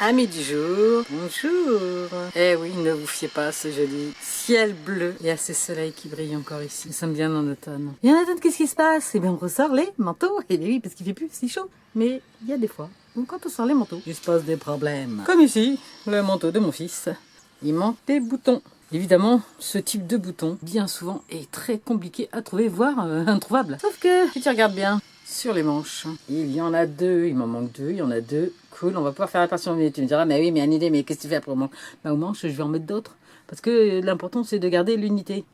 Amis du jour, bonjour. Eh oui, ne vous fiez pas à ce joli ciel bleu. Il y a ce soleil qui brille encore ici. Nous sommes bien en automne. Et en automne, qu'est-ce qui se passe? Eh bien, on ressort les manteaux. Et bien oui, parce qu'il fait plus si chaud. Mais il y a des fois où quand on sort les manteaux, il se passe des problèmes. Comme ici, le manteau de mon fils. Il manque des boutons. Évidemment, ce type de bouton, bien souvent, est très compliqué à trouver, voire introuvable. Sauf que, si tu regardes bien, sur les manches, il y en a deux, il m'en manque deux, il y en a deux. Cool, on va pouvoir faire attention. Mais tu me diras, mais oui, mais Annie, mais qu'est-ce que tu fais après au manche? Bah, au manche, je vais en mettre d'autres. Parce que l'important, c'est de garder l'unité.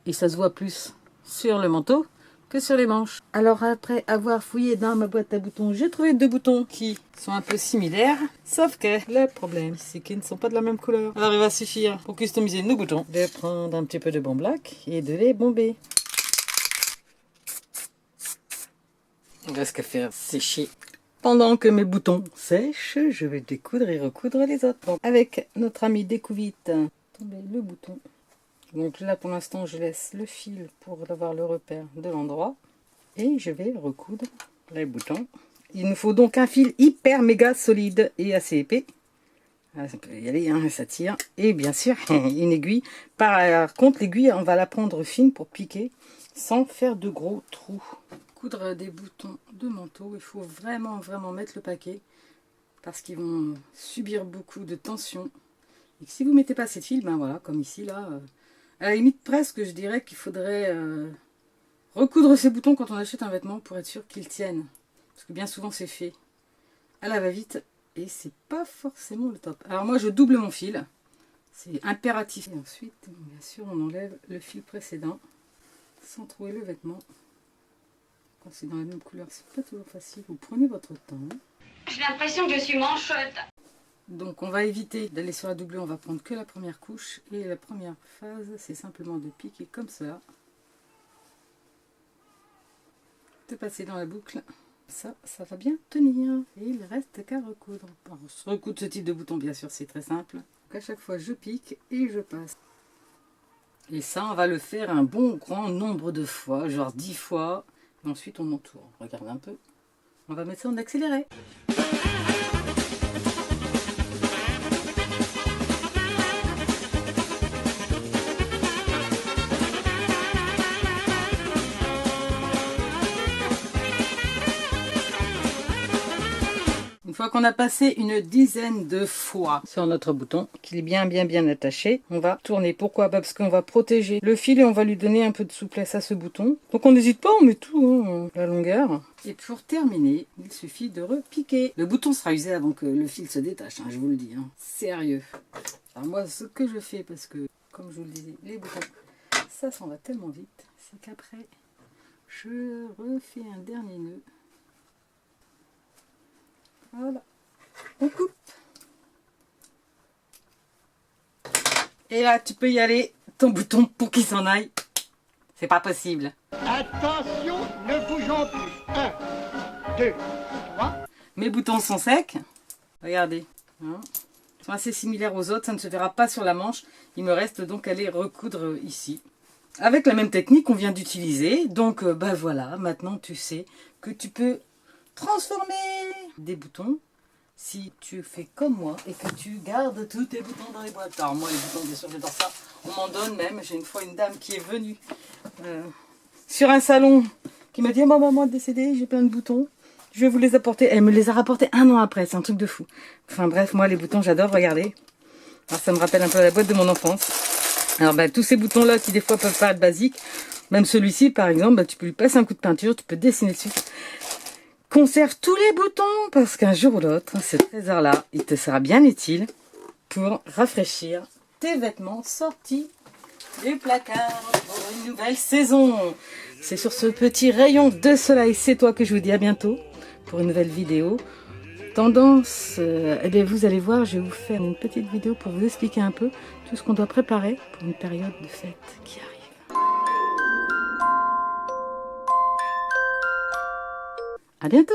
Et ça se voit plus sur le manteau que sur les manches. Alors, après avoir fouillé dans ma boîte à boutons, j'ai trouvé deux boutons qui sont un peu similaires. Sauf que le problème, c'est qu'ils ne sont pas de la même couleur. Alors, il va suffire, pour customiser nos boutons, de prendre un petit peu de bond black et de les bomber. On va se faire sécher. Pendant que mes boutons sèchent, je vais découdre et recoudre les autres. Donc, avec notre ami découvite, tomber le bouton. Donc là, pour l'instant, je laisse le fil pour avoir le repère de l'endroit. Et je vais recoudre les boutons. Il nous faut donc un fil hyper méga solide et assez épais. Ah, ça peut y aller, hein, ça tire. Et bien sûr, une aiguille. Par contre, l'aiguille, on va la prendre fine pour piquer sans faire de gros trous. Coudre des boutons de manteau, il faut vraiment mettre le paquet parce qu'ils vont subir beaucoup de tension. Et que si vous mettez pas assez de fil, ben voilà, comme ici là, à la limite presque, je dirais qu'il faudrait recoudre ces boutons quand on achète un vêtement pour être sûr qu'ils tiennent. Parce que bien souvent c'est fait à la va-vite et c'est pas forcément le top. Alors moi je double mon fil, c'est impératif. Et ensuite, bien sûr, on enlève le fil précédent sans trouver le vêtement. Quand c'est dans la même couleur, c'est pas toujours facile. Vous prenez votre temps. J'ai l'impression que je suis manchotte. Donc on va éviter d'aller sur la doublure, on va prendre que la première couche. Et la première phase, c'est simplement de piquer comme ça. De passer dans la boucle. Ça va bien tenir. Et il reste qu'à recoudre. Alors, on se recoudre ce type de bouton, bien sûr, c'est très simple. Donc à chaque fois, je pique et je passe. Et ça, on va le faire un bon grand nombre de fois, genre 10 fois. Et ensuite, on entoure. Regarde un peu. On va mettre ça en accéléré. Une fois qu'on a passé une dizaine de fois sur notre bouton, qu'il est bien attaché, on va tourner. Pourquoi? Parce qu'on va protéger le fil et on va lui donner un peu de souplesse à ce bouton. Donc on n'hésite pas, on met tout, hein, la longueur. Et pour terminer, il suffit de repiquer. Le bouton sera usé avant que le fil se détache, hein, je vous le dis. Hein. Sérieux. Alors moi, ce que je fais, parce que, comme je vous le disais, les boutons, ça s'en va tellement vite, c'est qu'après, je refais un dernier nœud. Voilà, on coupe. Et là, tu peux y aller, ton bouton, pour qu'il s'en aille. C'est pas possible. Attention, ne bougeons plus. 1, 2, 3. Mes boutons sont secs. Regardez. Hein. Ils sont assez similaires aux autres, ça ne se verra pas sur la manche. Il me reste donc à les recoudre ici. Avec la même technique qu'on vient d'utiliser. Donc, bah voilà, maintenant tu sais que tu peux transformer des boutons si tu fais comme moi et que tu gardes tous tes boutons dans les boîtes. Alors moi les boutons, bien sûr, j'adore ça. On m'en donne même. J'ai une fois une dame qui est venue sur un salon qui m'a dit: oh, ma maman est décédée, j'ai plein de boutons, je vais vous les apporter. Elle me les a rapportés 1 an après, c'est un truc de fou. Enfin bref, moi les boutons j'adore, regardez. Alors ça me rappelle un peu la boîte de mon enfance. Alors tous ces boutons là qui des fois peuvent paraître basiques, même celui-ci par exemple, tu peux lui passer un coup de peinture, tu peux dessiner dessus. Conserve tous les boutons parce qu'un jour ou l'autre, ce trésor-là, il te sera bien utile pour rafraîchir tes vêtements sortis du placard pour une nouvelle saison. C'est sur ce petit rayon de soleil, c'est toi, que je vous dis à bientôt pour une nouvelle vidéo. Tendance, eh bien vous allez voir, je vais vous faire une petite vidéo pour vous expliquer un peu tout ce qu'on doit préparer pour une période de fête qui arrive. À bientôt!